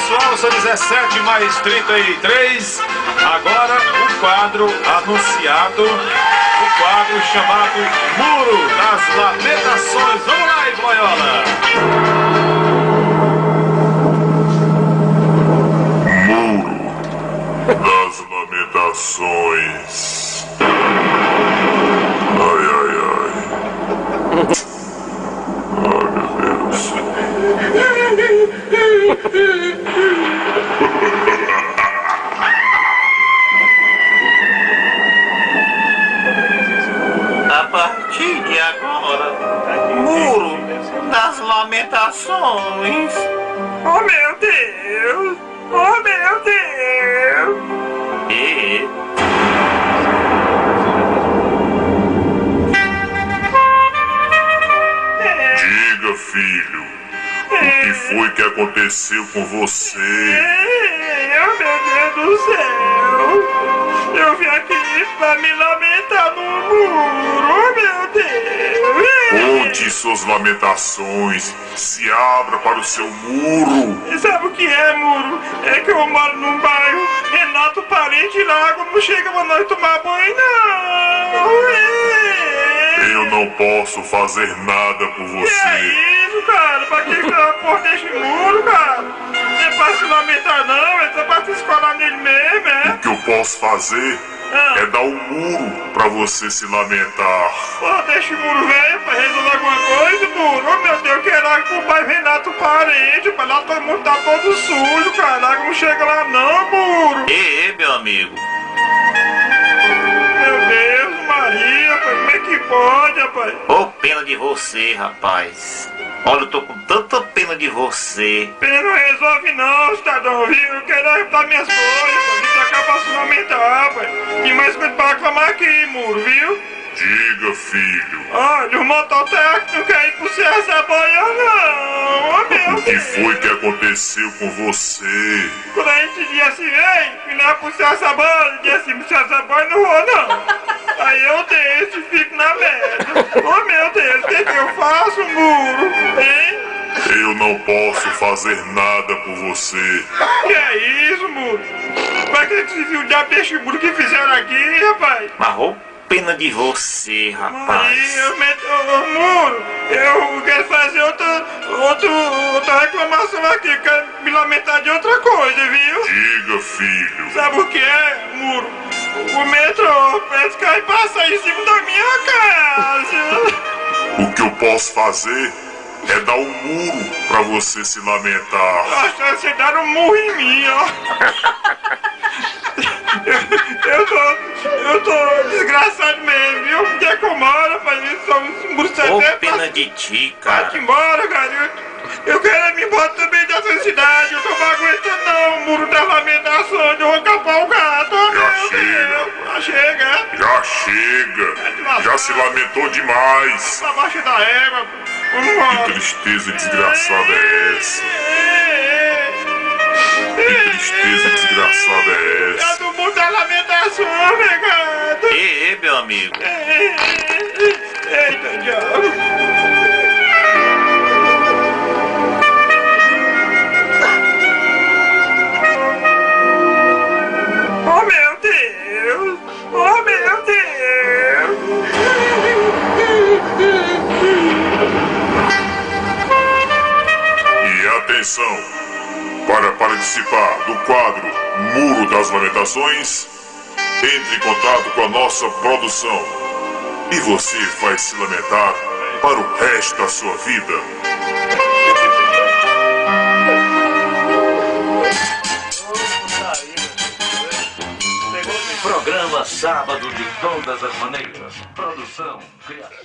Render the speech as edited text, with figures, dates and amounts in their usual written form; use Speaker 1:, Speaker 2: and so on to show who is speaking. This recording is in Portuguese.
Speaker 1: pessoal, são 17 mais 33. Agora o quadro anunciado, o quadro chamado Muro das Lamentações. Vamos lá, Esloiola!
Speaker 2: Muro das Lamentações. Ai, ai, ai. Ai, meu Deus.
Speaker 3: A partir de agora, Muro das Lamentações.
Speaker 4: Oh meu Deus! Oh meu Deus!
Speaker 3: E
Speaker 2: Diga, filho, o que foi que aconteceu com você?
Speaker 4: Oh meu Deus do céu! Eu vim aqui pra me lamentar no muro! Oh meu Deus!
Speaker 2: Conte suas lamentações, se abra para o seu muro.
Speaker 4: E sabe o que é, muro? É que eu moro num bairro Renato Parente lá, água não chega pra nós tomar banho, não!
Speaker 2: Eu não posso fazer nada por
Speaker 4: Que é
Speaker 2: você.
Speaker 4: isso, cara? Pra que a porra desse muro, cara? Não é pra se lamentar, não, é só pra se escolar nele mesmo, é?
Speaker 2: O que eu posso fazer é dar um muro pra você se lamentar.
Speaker 4: Porra, deixa o muro velho pra resolver alguma coisa, muro. Oh meu Deus, eu quero ir pro bairro Renato Parente, pra lá todo mundo tá todo sujo, cara. Não chega lá não, muro.
Speaker 3: meu amigo.
Speaker 4: Meu Deus, Maria, pai, como é que pode, rapaz?
Speaker 3: Ô, pena de você, rapaz. Olha, eu tô com tanta pena de você.
Speaker 4: Pena não resolve não, cidadão, viu? Eu quero arreptar minhas coisas, pra vir pra cá pra se lamentar, pai. Tem mais coisa pra reclamar aqui, muro, viu?
Speaker 2: Diga, filho,
Speaker 4: Olha, o mototáxi não quer ir pro Serra Saboia, não. Oh, meu
Speaker 2: o que
Speaker 4: Deus.
Speaker 2: foi que aconteceu com você?
Speaker 4: Quando a gente dia assim, vem, me leva pro Serra Saboia, dia assim, pro Serra Saboia não vou, não. Aí eu deixo e fico na merda. Oh, meu Deus, o que eu faço, muro? Hein?
Speaker 2: Eu não posso fazer nada por você.
Speaker 4: Que é isso, muro? Pra que esse viu o diabo desse muro que fizeram aqui, rapaz?
Speaker 3: Mas ô, pena de você,
Speaker 4: Aí
Speaker 3: rapaz.
Speaker 4: eu meto, muro, eu quero fazer outra reclamação aqui, eu quero me lamentar de outra coisa, viu?
Speaker 2: Diga, filho,
Speaker 4: Sabe o que é, muro? O metrô parece que vai passar em cima da minha casa.
Speaker 2: o que eu posso fazer é dar um muro pra você se lamentar.
Speaker 4: Nossa, você dá um murro em mim, ó. Eu tô desgraçado mesmo, viu? Onde é que eu moro, rapaz? Isso são uns muros
Speaker 3: Ô,
Speaker 4: até
Speaker 3: pena de ti,
Speaker 4: Vai-te
Speaker 3: cara.
Speaker 4: embora, cara. Eu quero me embora também dessa cidade. Eu tô não aguentando não. O muro das lamentações. Eu vou capar o gato. Oh,
Speaker 2: Já
Speaker 4: meu
Speaker 2: chega.
Speaker 4: Deus. Já chega.
Speaker 2: Já chega, já se lamentou demais.
Speaker 4: Pra baixo da égua. Vamos embora.
Speaker 2: Que tristeza desgraçada é essa? Que tristeza desgraçada é
Speaker 4: É
Speaker 2: essa?
Speaker 4: do mundo da lamentação, negado.
Speaker 3: Meu amigo.
Speaker 4: Eita, diabo. Oh, meu Deus. Oh, meu Deus.
Speaker 2: E atenção, para participar do quadro Muro das Lamentações, entre em contato com a nossa produção e você vai se lamentar para o resto da sua vida.
Speaker 5: Programa Sábado de Todas as Maneiras. Produção, criação.